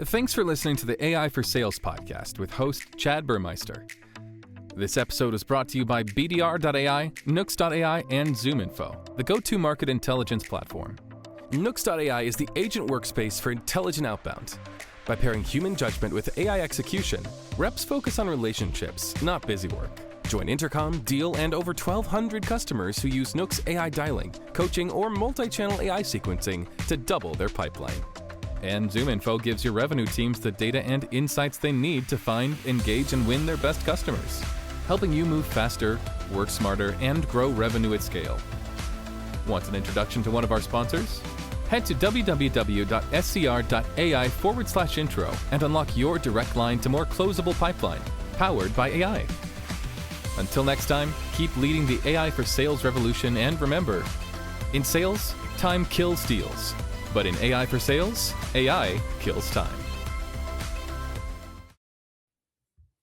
Thanks for listening to the AI for Sales podcast with host Chad Burmeister. This episode is brought to you by BDR.ai, Nooks.ai, and ZoomInfo, the go-to market intelligence platform. Nooks.ai is the agent workspace for intelligent outbound. By pairing human judgment with AI execution, reps focus on relationships, not busy work. Join Intercom, Deal, and over 1,200 customers who use Nooks AI dialing, coaching, or multi-channel AI sequencing to double their pipeline. And ZoomInfo gives your revenue teams the data and insights they need to find, engage, and win their best customers, helping you move faster, work smarter, and grow revenue at scale. Want an introduction to one of our sponsors? Head to www.scr.ai/intro and unlock your direct line to more closable pipeline, powered by AI. Until next time, keep leading the AI for sales revolution, and remember, in sales, time kills deals. But in AI for sales, AI kills time.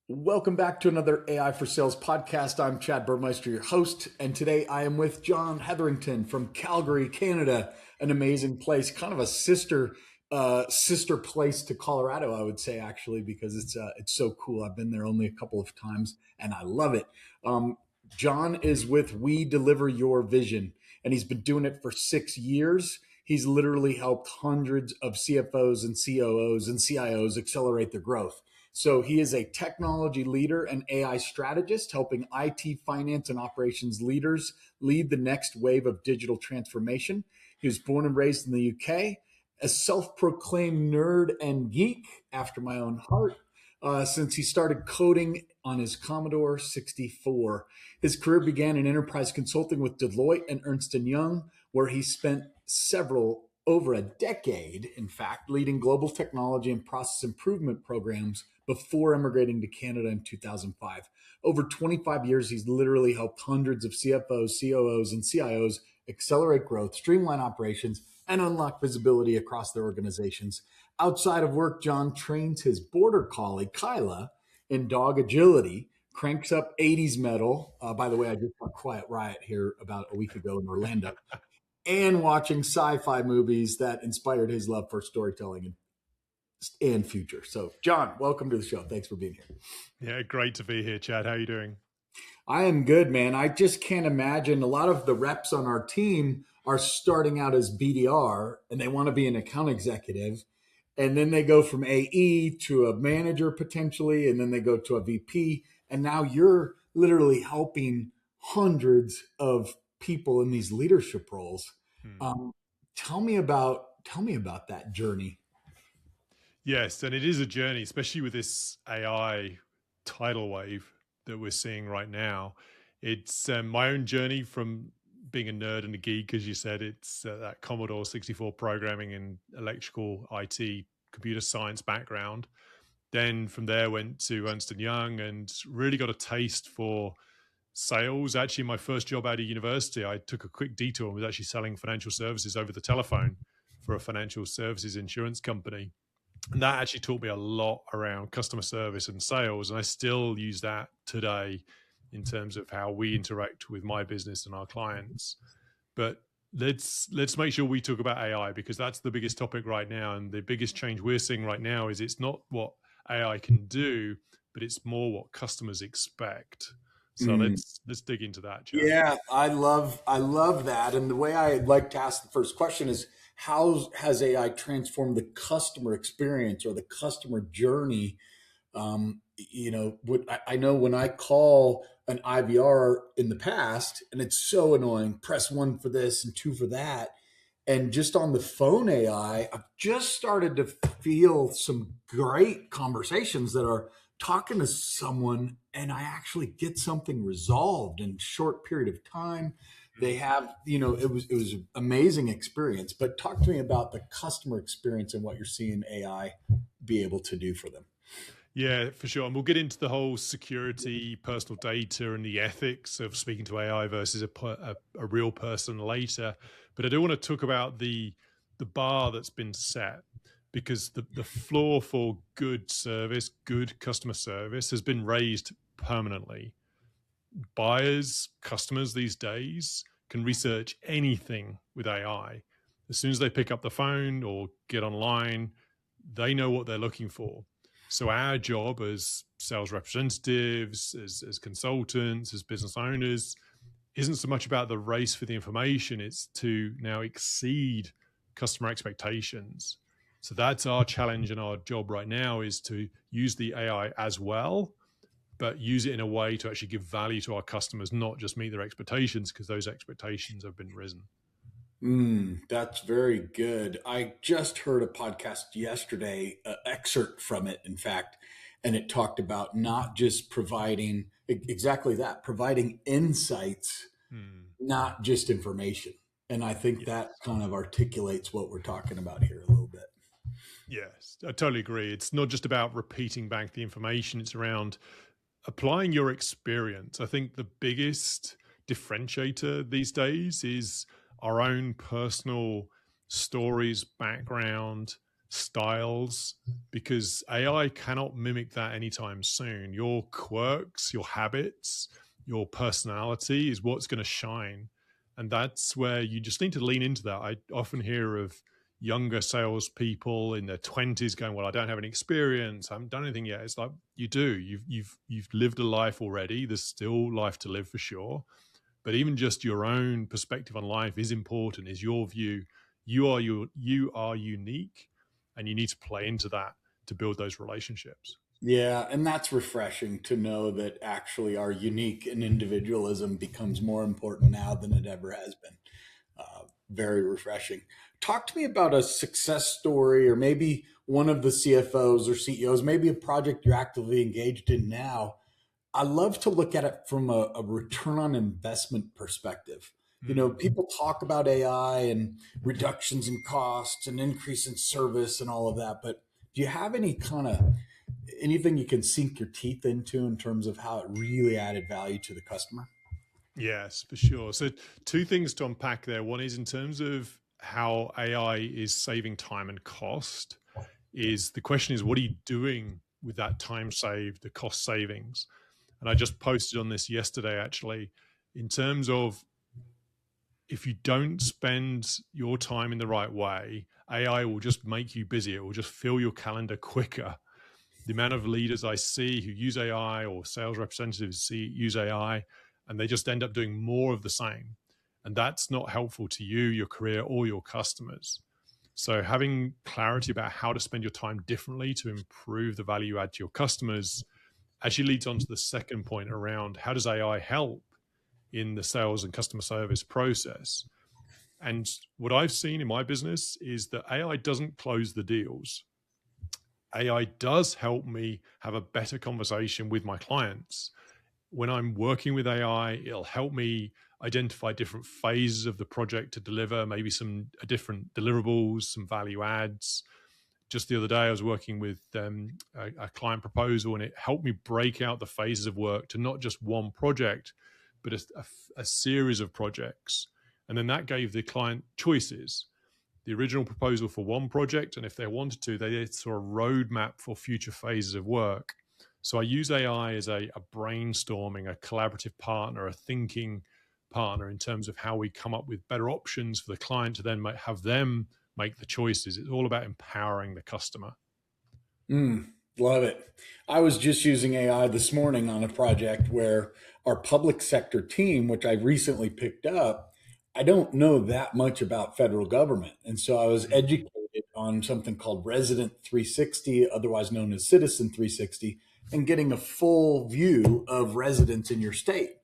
Welcome back to another AI for Sales podcast. I'm Chad Burmeister, your host, and today I am with John Hetherington from Calgary, Canada, an amazing place, kind of a sister place to Colorado, I would say, actually, because it's so cool. I've been there only a couple of times, and I love it. John is with We Deliver Your Vision, and he's been doing it for 6 years. He's literally helped hundreds of CFOs and COOs and CIOs accelerate their growth. So he is a technology leader and AI strategist, helping IT, finance, and operations leaders lead the next wave of digital transformation. He was born and raised in the UK, a self-proclaimed nerd and geek after my own heart, since he started coding on his Commodore 64. His career began in enterprise consulting with Deloitte and Ernst & Young, where he spent over a decade, in fact, leading global technology and process improvement programs before immigrating to Canada in 2005. Over 25 years, he's literally helped hundreds of CFOs, COOs, and CIOs accelerate growth, streamline operations, and unlock visibility across their organizations. Outside of work, John trains his border collie, Kyla, in dog agility, cranks up 80s metal. By the way, I just saw Quiet Riot here about a week ago in Orlando. And watching sci-fi movies that inspired his love for storytelling and future. So, John, welcome to the show. Thanks for being here. Yeah, great to be here, Chad. How are you doing? I am good, man. I just can't imagine. A lot of the reps on our team are starting out as BDR, and they want to be an account executive. And then they go from AE to a manager potentially, and then they go to a VP. And now you're literally helping hundreds of people in these leadership roles. Tell me about that journey. Yes, and it is a journey, especially with this AI tidal wave that we're seeing right now. It's my own journey from being a nerd and a geek, as you said. It's that Commodore 64 programming and electrical IT computer science background. Then from there went to Ernst & Young and really got a taste for sales. Actually, my first job out of university, I took a quick detour and was actually selling financial services over the telephone for a financial services insurance company. And that actually taught me a lot around customer service and sales. And I still use that today in terms of how we interact with my business and our clients. But let's make sure we talk about AI, because that's the biggest topic right now. And the biggest change we're seeing right now is it's not what AI can do, but it's more what customers expect. So let's dig into that, Joe. Yeah, I love that. And the way I'd like to ask the first question is, how has AI transformed the customer experience or the customer journey? I know when I call an IVR in the past, and it's so annoying, press 1 for this and 2 for that. And just on the phone AI, I've just started to feel some great conversations that are talking to someone and I actually get something resolved in a short period of time. They have, it was an amazing experience. But talk to me about the customer experience and what you're seeing AI be able to do for them. Yeah, for sure. And we'll get into the whole security, personal data, and the ethics of speaking to AI versus a real person later. But I do want to talk about the bar that's been set, because the floor for good service, good customer service has been raised permanently. Buyers, customers these days can research anything with AI. As soon as they pick up the phone or get online, they know what they're looking for. So our job as sales representatives, as consultants, as business owners, isn't so much about the race for the information. It's to now exceed customer expectations. So that's our challenge and our job right now, is to use the AI as well, but use it in a way to actually give value to our customers, not just meet their expectations, because those expectations have been risen. That's very good. I just heard a podcast yesterday, an excerpt from it, in fact, and it talked about not just providing exactly that, providing insights, not just information. And I think that kind of articulates what we're talking about here a little bit. Yes, I totally agree. It's not just about repeating back the information. It's around applying your experience. I think the biggest differentiator these days is our own personal stories, background, styles, because AI cannot mimic that anytime soon. Your quirks, your habits, your personality is what's going to shine. And that's where you just need to lean into that. I often hear of younger salespeople in their 20s going, well, I don't have any experience, I haven't done anything yet. It's like, you do. You've lived a life already. There's still life to live for sure. But even just your own perspective on life is important, is your view. You are unique, and you need to play into that to build those relationships. Yeah, and that's refreshing to know that actually our unique and individualism becomes more important now than it ever has been. Very refreshing. Talk to me about a success story, or maybe one of the CFOs or CEOs, maybe a project you're actively engaged in now. I love to look at it from a return on investment perspective. You know, people talk about AI and reductions in costs and increase in service and all of that, but do you have anything you can sink your teeth into in terms of how it really added value to the customer? Yes, for sure. So 2 things to unpack there. One is in terms of how AI is saving time and cost. Is the question is, what are you doing with that time saved, the cost savings? And I just posted on this yesterday, actually, in terms of, if you don't spend your time in the right way, AI will just make you busy. It will just fill your calendar quicker. The amount of leaders I see who use AI, or sales representatives use AI, and they just end up doing more of the same. And that's not helpful to you, your career, or your customers. So having clarity about how to spend your time differently to improve the value add to your customers actually leads on to the second point around, how does AI help in the sales and customer service process? And what I've seen in my business is that AI doesn't close the deals. AI does help me have a better conversation with my clients. When I'm working with AI, it'll help me identify different phases of the project to deliver, maybe some different deliverables, some value adds. Just the other day, I was working with a client proposal, and it helped me break out the phases of work to not just one project, but a series of projects. And then that gave the client choices. The original proposal for one project, and if they wanted to, they saw a roadmap for future phases of work. So I use AI as a brainstorming, a collaborative partner, a thinking partner in terms of how we come up with better options for the client to then have them make the choices. It's all about empowering the customer. Love it. I was just using AI this morning on a project where our public sector team, which I recently picked up, I don't know that much about federal government. And so I was educated on something called Resident 360, otherwise known as Citizen 360, and getting a full view of residents in your state,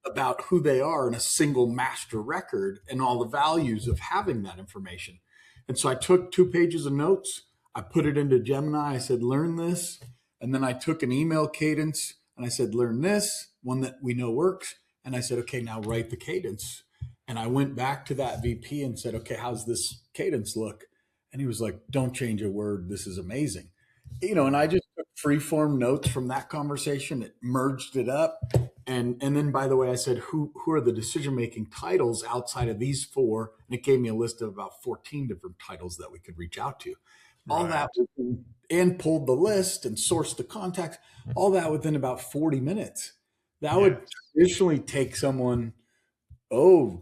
about who they are in a single master record and all the values of having that information. And so I took 2 pages of notes. I put it into Gemini. I said, learn this. And then I took an email cadence and I said, learn this, one that we know works. And I said, okay, now write the cadence. And I went back to that VP and said, okay, how's this cadence look? And he was like, don't change a word. This is amazing. You know, and I just took free-form notes from that conversation. It merged it up. And then, by the way, I said, who are the decision-making titles outside of these 4? And it gave me a list of about 14 different titles that we could reach out to. All that, and pulled the list and sourced the contacts, all that within about 40 minutes. That would traditionally take someone,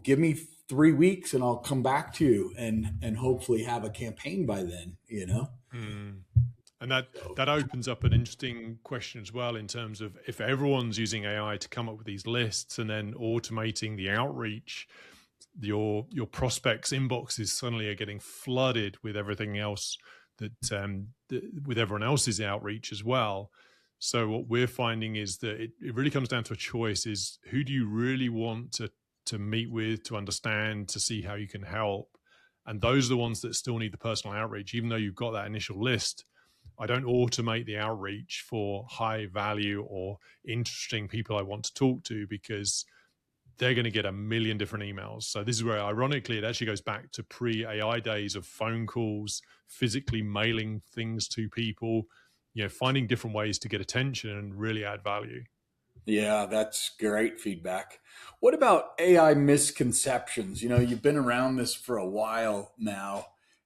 give me 3 weeks and I'll come back to you and hopefully have a campaign by then, Mm. And that So, that opens up an interesting question as well, in terms of if everyone's using AI to come up with these lists and then automating the outreach, your prospects' inboxes suddenly are getting flooded with everything else with everyone else's outreach as well. So what we're finding is that it really comes down to a choice: is who do you really want to meet with, to understand, to see how you can help? And those are the ones that still need the personal outreach, even though you've got that initial list. I don't automate the outreach for high value or interesting people I want to talk to, because they're going to get a million different emails. So this is where, ironically, it actually goes back to pre-AI days of phone calls, physically mailing things to people, finding different ways to get attention and really add value. yeah, that's great feedback. What about AI misconceptions? You've been around this for a while now,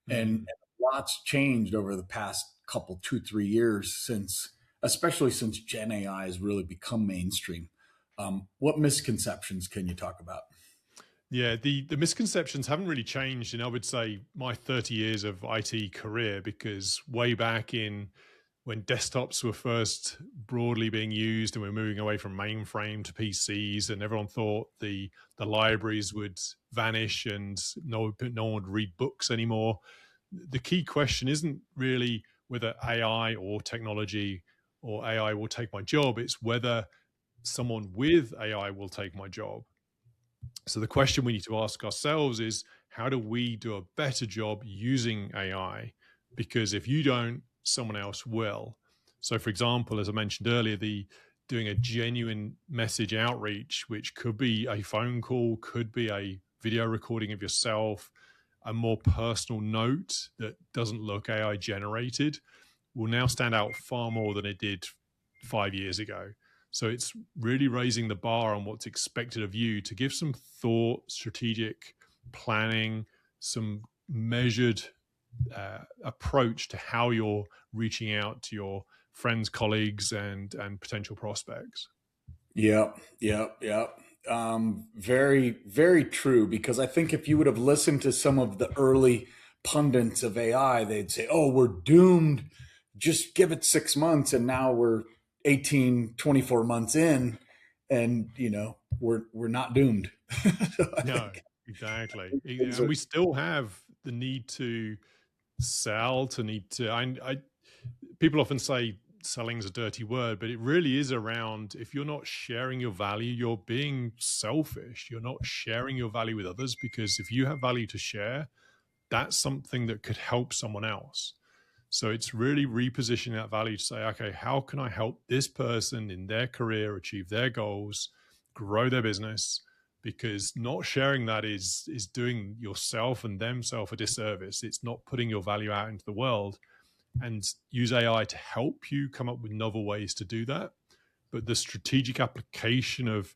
and lots changed over the past couple, 2, 3 years especially since Gen AI has really become mainstream. What misconceptions can you talk about? Yeah, the misconceptions haven't really changed in, I would say, my 30 years of IT career, because way back in when desktops were first broadly being used and we're moving away from mainframe to PCs, and everyone thought the libraries would vanish and no one would read books anymore. The key question isn't really whether AI or technology or AI will take my job. It's whether someone with AI will take my job. So the question we need to ask ourselves is, how do we do a better job using AI? Because if you don't, someone else will. So for example, as I mentioned earlier, doing a genuine message outreach, which could be a phone call, could be a video recording of yourself, a more personal note that doesn't look AI generated, will now stand out far more than it did 5 years ago. So it's really raising the bar on what's expected of you, to give some thought, strategic planning, some measured approach to how you're reaching out to your friends, colleagues, and potential prospects. Yep. Very, very true. Because I think if you would have listened to some of the early pundits of AI, they'd say, "Oh, we're doomed. Just give it 6 months." And now we're 18, 24 months in, and we're not doomed. No, exactly. And we still have the need to sell, people often say selling is a dirty word, but it really is around, if you're not sharing your value, you're being selfish. You're not sharing your value with others, because if you have value to share, that's something that could help someone else. So it's really repositioning that value to say, okay, how can I help this person in their career achieve their goals, grow their business? Because not sharing that is doing yourself and themselves a disservice. It's not putting your value out into the world. And use AI to help you come up with novel ways to do that. But the strategic application of,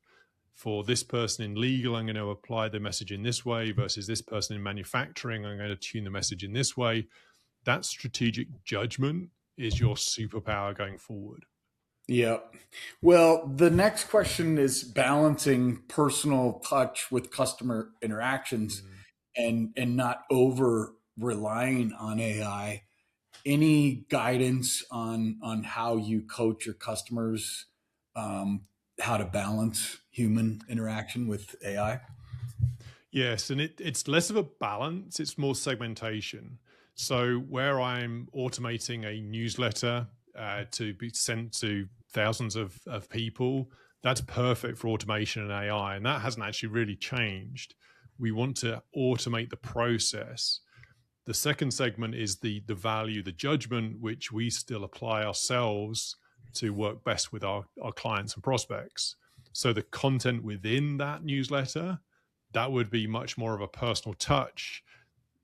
for this person in legal, I'm going to apply the message in this way, versus this person in manufacturing, I'm going to tune the message in this way. That strategic judgment is your superpower going forward. Yeah. Well, the next question is balancing personal touch with customer interactions and not over relying on AI. Any guidance on how you coach your customers, how to balance human interaction with AI? Yes, and it's less of a balance, it's more segmentation. So where I'm automating a newsletter to be sent to thousands of people, that's perfect for automation and AI, and that hasn't actually really changed. We want to automate the process. The second segment is the value, the judgment, which we still apply ourselves to work best with our clients and prospects. So the content within that newsletter, that would be much more of a personal touch.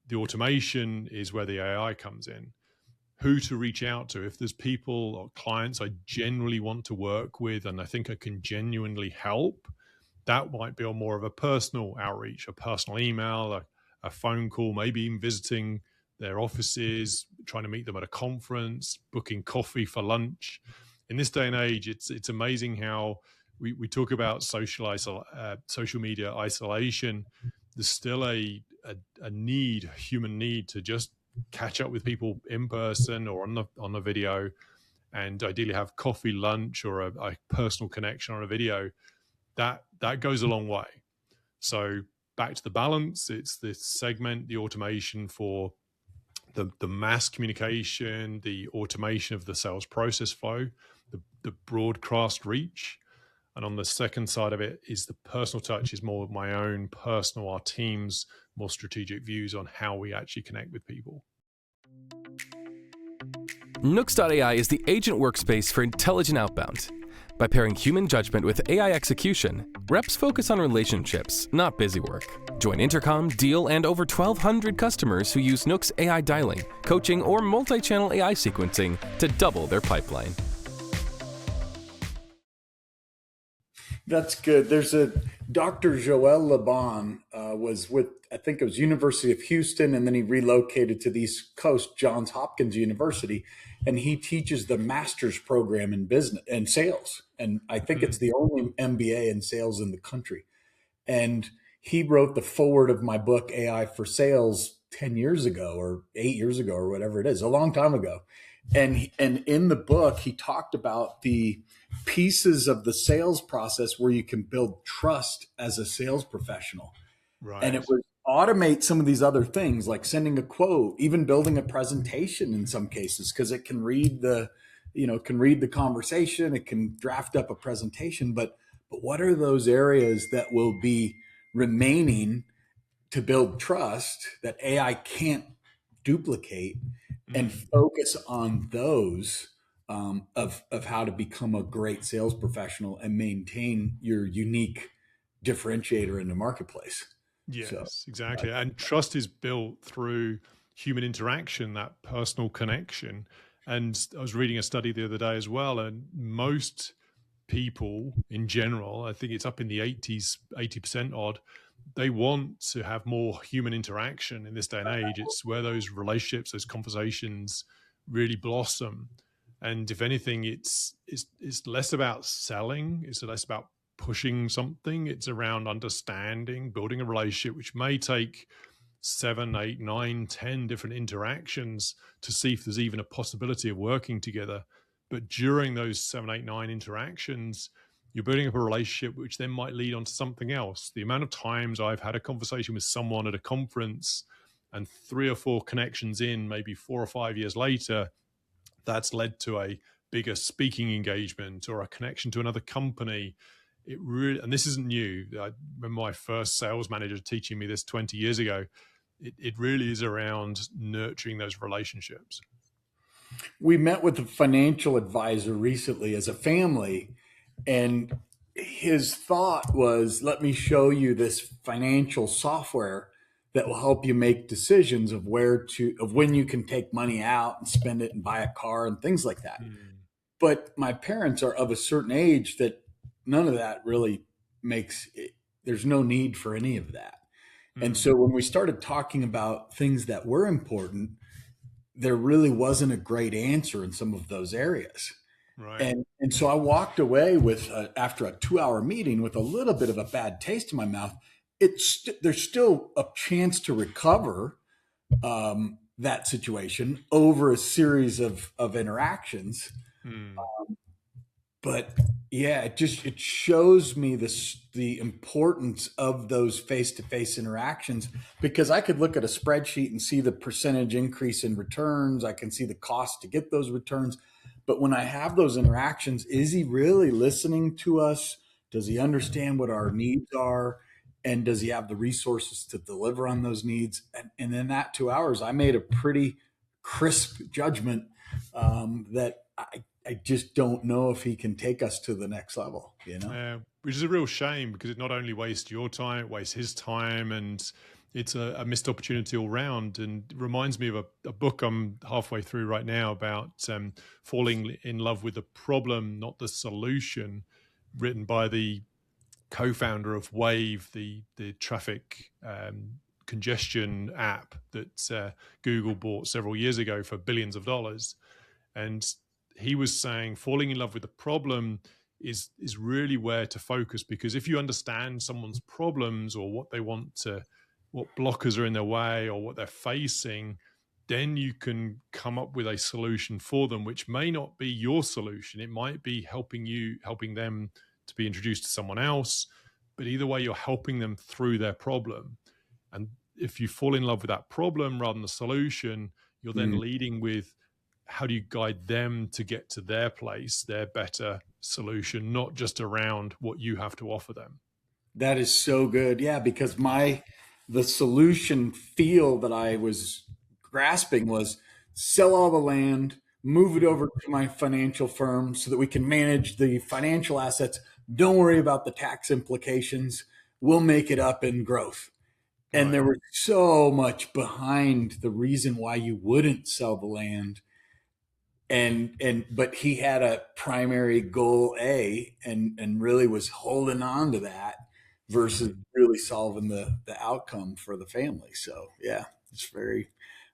The automation is where the AI comes in. Who to reach out to. If there's people or clients I genuinely want to work with and I think I can genuinely help, that might be on more of a personal outreach, a personal email, a phone call, maybe even visiting their offices, trying to meet them at a conference, booking coffee for lunch. In this day and age, it's amazing how we talk about social media isolation. there's still a need, a human need to just catch up with people in person or on the video, and ideally have coffee, lunch, or a personal connection on a video. That goes a long way. So back to the balance, it's this segment, the automation for the mass communication, the automation of the sales process flow, the broadcast reach. And on the second side of it is the personal touch, is more of my own personal, our team's more strategic views on how we actually connect with people. Nooks.ai is the agent workspace for intelligent outbound. By pairing human judgment with AI execution, reps focus on relationships, not busy work. Join Intercom, Deal, and over 1,200 customers who use Nooks AI dialing, coaching, or multi-channel AI sequencing to double their pipeline. That's good. There's a Dr. Joel Laban was with, I think it was University of Houston, and then he relocated to the East Coast, Johns Hopkins University, and he teaches the master's program in business and sales. And I think it's the only MBA in sales in the country. And he wrote the foreword of my book, AI for Sales, 10 years ago or 8 years ago or whatever it is, a long time ago. And in the book, he talked about the pieces of the sales process where you can build trust as a sales professional. Right. And it would automate some of these other things, like sending a quote, even building a presentation in some cases, because it can read the conversation, it can draft up a presentation. But what are those areas that will be remaining to build trust that AI can't duplicate, and focus on those of how to become a great sales professional and maintain your unique differentiator in the marketplace. Yes, exactly. And trust is built through human interaction, that personal connection. And I was reading a study the other day as well, and most people in general, I think it's up in the 80% odd, they want to have more human interaction in this day and age. It's where those relationships, those conversations really blossom. And if anything, it's less about selling. It's less about pushing something. It's around understanding, building a relationship, which may take 7, 8, 9, 10 different interactions to see if there's even a possibility of working together. But during those 7, 8, 9 interactions, you're building up a relationship which then might lead on to something else. The amount of times I've had a conversation with someone at a conference, and 3 or 4 connections in, maybe 4 or 5 years later, that's led to a bigger speaking engagement or a connection to another company. It really, and this isn't new. I remember my first sales manager teaching me this 20 years ago. It really is around nurturing those relationships. We met with a financial advisor recently as a family, and his thought was, let me show you this financial software that will help you make decisions of when you can take money out and spend it and buy a car and things like that. But my parents are of a certain age that none of that really makes it, there's no need for any of that. And so when we started talking about things that were important, there really wasn't a great answer in some of those areas. Right. And so I walked away with after a 2-hour meeting with a little bit of a bad taste in my mouth. There's still a chance to recover that situation over a series of interactions. But yeah, it shows me the importance of those face-to-face interactions, because I could look at a spreadsheet and see the percentage increase in returns. I can see the cost to get those returns. But when I have those interactions, is he really listening to us? Does he understand what our needs are? And does he have the resources to deliver on those needs? And in that 2 hours, I made a pretty crisp judgment that I just don't know if he can take us to the next level, which is a real shame, because it not only wastes your time, it wastes his time, and it's a missed opportunity all round. And it reminds me of a book I'm halfway through right now about falling in love with the problem, not the solution, written by the co-founder of Wave, the traffic congestion app that Google bought several years ago for billions of dollars. And he was saying falling in love with the problem is really where to focus, because if you understand someone's problems or what they want to what blockers are in their way or what they're facing, then you can come up with a solution for them, which may not be your solution. It might be helping them to be introduced to someone else. But either way, you're helping them through their problem. And if you fall in love with that problem rather than the solution, you're then leading with how do you guide them to get to their place, their better solution, not just around what you have to offer them. That is so good. Yeah, because the solution feel that I was grasping was sell all the land, move it over to my financial firm so that we can manage the financial assets. Don't worry about the tax implications. We'll make it up in growth. And Right. there was so much behind the reason why you wouldn't sell the land. But he had a primary goal A and really was holding on to that versus really solving the outcome for the family. So yeah, it's very,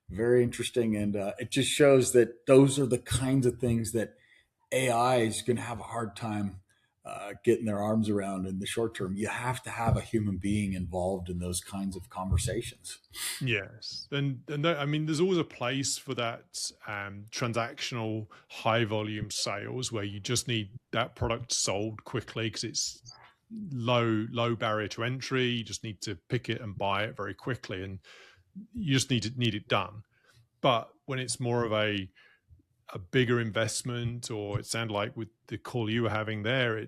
very interesting. And it just shows that those are the kinds of things that AI is going to have a hard time getting their arms around in the short term. You have to have a human being involved in those kinds of conversations. Yes, and I mean, there's always a place for that transactional, high volume sales where you just need that product sold quickly because it's low barrier to entry. You just need to pick it and buy it very quickly, and you just need it done. But when it's more of a bigger investment, or it sounded like with the call you were having there,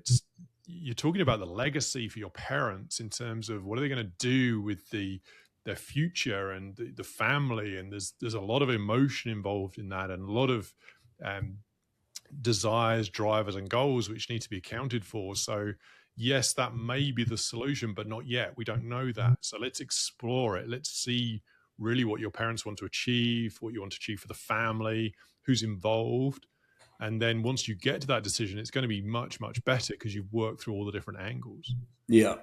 you're talking about the legacy for your parents in terms of what are they going to do with their future and the family, and there's a lot of emotion involved in that, and a lot of desires, drivers, and goals which need to be accounted for. So yes, that may be the solution, but not yet. We don't know that. So let's explore it. Let's see really what your parents want to achieve, what you want to achieve for the family, who's involved. And then once you get to that decision, it's going to be much, much better because you've worked through all the different angles. Yeah,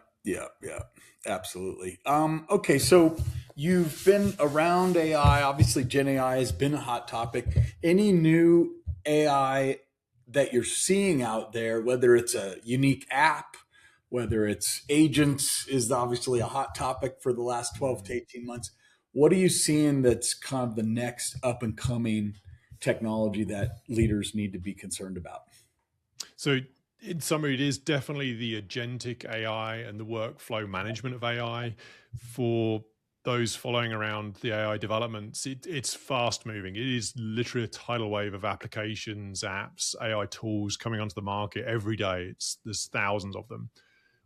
absolutely. Okay, so you've been around AI. Obviously, Gen AI has been a hot topic. Any new AI that you're seeing out there, whether it's a unique app, whether it's agents, is obviously a hot topic for the last 12 to 18 months. What are you seeing that's kind of the next up and coming technology that leaders need to be concerned about? So in summary, it is definitely the agentic AI and the workflow management of AI. For those following around the AI developments, it's fast moving. It is literally a tidal wave of applications, apps, AI tools coming onto the market every day. There's thousands of them.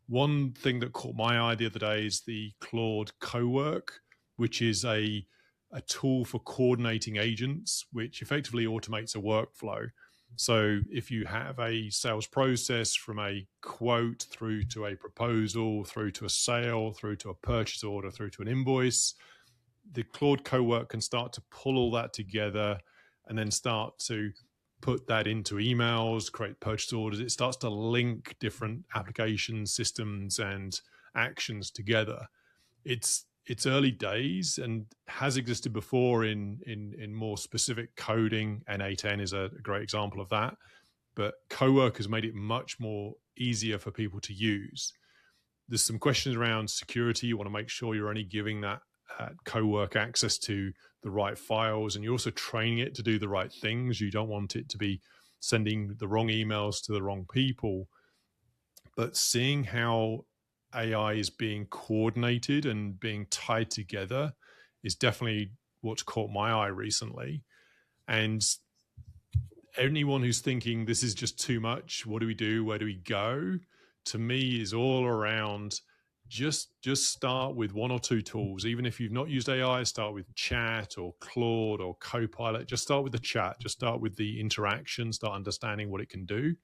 One thing that caught my eye the other day is the Claude Cowork, which is a tool for coordinating agents, which effectively automates a workflow. So if you have a sales process from a quote through to a proposal, through to a sale, through to a purchase order, through to an invoice, the Claude Cowork can start to pull all that together and then start to put that into emails, create purchase orders. It starts to link different application systems and actions together. It's early days and has existed before in more specific coding. N8N is a great example of that. But Cowork has made it much more easier for people to use. There's some questions around security. You want to make sure you're only giving that Cowork access to the right files, and you're also training it to do the right things. You don't want it to be sending the wrong emails to the wrong people. But seeing how AI is being coordinated and being tied together is definitely what's caught my eye recently. And anyone who's thinking this is just too much, what do we do? Where do we go? To me is all around just start with one or two tools. Even if you've not used AI, start with chat or Claude or Copilot. Just start with the chat. Just start with the interaction, start understanding what it can do.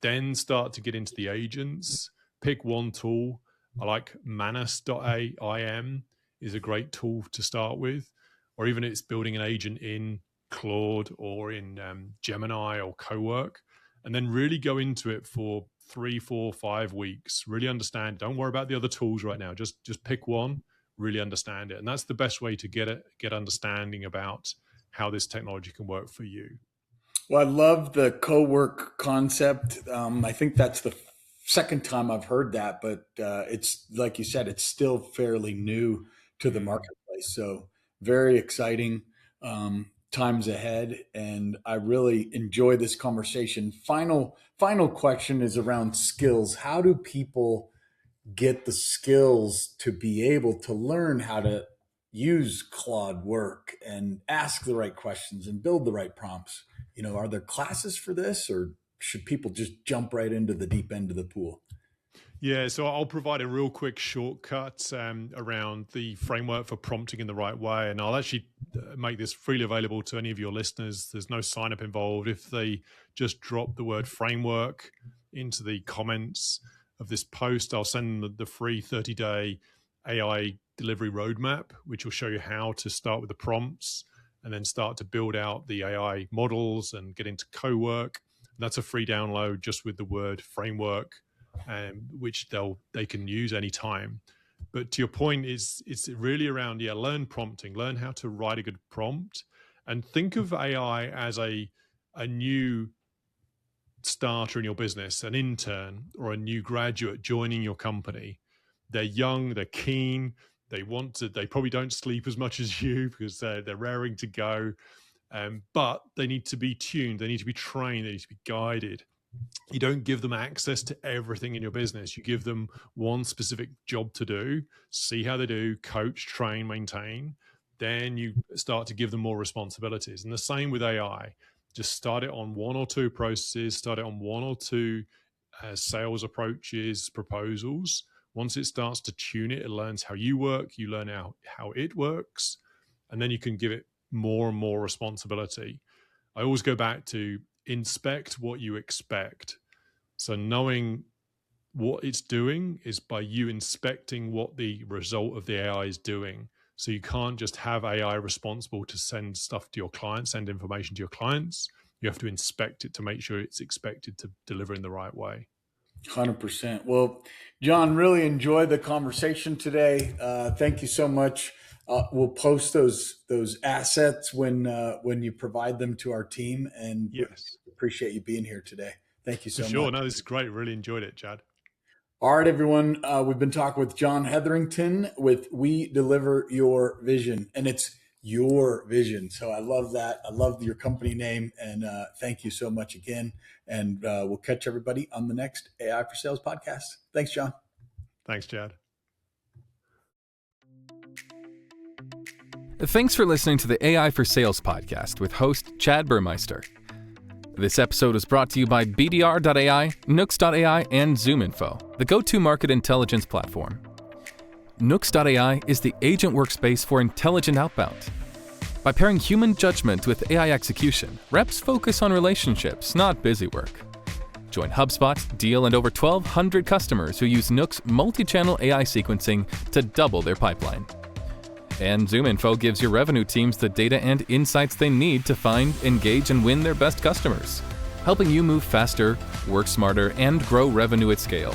Then start to get into the agents. Pick one tool. I like Manus.im is a great tool to start with, or even it's building an agent in Claude or in Gemini or Cowork, and then really go into it for 3, 4, 5 weeks. Really understand. Don't worry about the other tools right now. Just pick one, really understand it. And that's the best way to get understanding about how this technology can work for you. Well, I love the co-work concept. I think that's the second time I've heard that, but it's like you said, it's still fairly new to the marketplace. So very exciting times ahead, and I really enjoy this conversation. Final question is around skills. How do people get the skills to be able to learn how to use Claude work and ask the right questions and build the right prompts? Are there classes for this, or should people just jump right into the deep end of the pool? Yeah, so I'll provide a real quick shortcut around the framework for prompting in the right way. And I'll actually make this freely available to any of your listeners. There's no sign up involved. If they just drop the word framework into the comments of this post, I'll send them the free 30-day AI delivery roadmap, which will show you how to start with the prompts and then start to build out the AI models and get into co-work. And that's a free download just with the word framework, which they can use anytime. But to your point, it's really around, learn prompting, learn how to write a good prompt, and think of AI as a new starter in your business, an intern or a new graduate joining your company. They're young, they're keen, they probably don't sleep as much as you because they're raring to go, but they need to be tuned, they need to be trained, they need to be guided. You don't give them access to everything in your business. You give them one specific job to do, see how they do, coach, train, maintain. Then you start to give them more responsibilities. And the same with AI. Just start it on one or two processes, start it on one or two sales approaches, proposals. Once it starts to tune it, it learns how you work, you learn how it works, and then you can give it more and more responsibility. I always go back to inspect what you expect. So knowing what it's doing is by you inspecting what the result of the AI is doing. So you can't just have AI responsible to send stuff to your clients, send information to your clients. You have to inspect it to make sure it's expected to deliver in the right way. 100%. Well, John, really enjoyed the conversation today. Thank you so much. We'll post those assets when you provide them to our team, and yes, appreciate you being here today. Thank you so much. Sure. No, this is great. Really enjoyed it, Chad. All right, everyone. We've been talking with John Hetherington with We Deliver Your Vision, and it's your vision. So I love that. I love your company name, and thank you so much again. And we'll catch everybody on the next AI for Sales podcast. Thanks, John. Thanks, Chad. Thanks for listening to the AI for Sales podcast with host Chad Burmeister. This episode was brought to you by BDR.ai, Nooks.ai, and ZoomInfo, the go-to market intelligence platform. Nooks.ai is the agent workspace for intelligent outbound. By pairing human judgment with AI execution, reps focus on relationships, not busy work. Join HubSpot, Deal, and over 1,200 customers who use Nooks multi-channel AI sequencing to double their pipeline. And ZoomInfo gives your revenue teams the data and insights they need to find, engage, and win their best customers, helping you move faster, work smarter, and grow revenue at scale.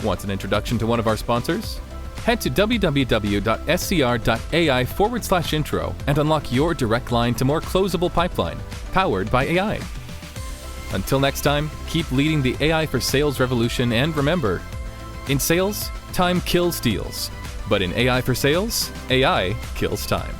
Want an introduction to one of our sponsors? Head to www.scr.ai/intro and unlock your direct line to more closable pipeline, powered by AI. Until next time, keep leading the AI for Sales revolution, and remember, in sales, time kills deals. But in AI for Sales, AI kills time.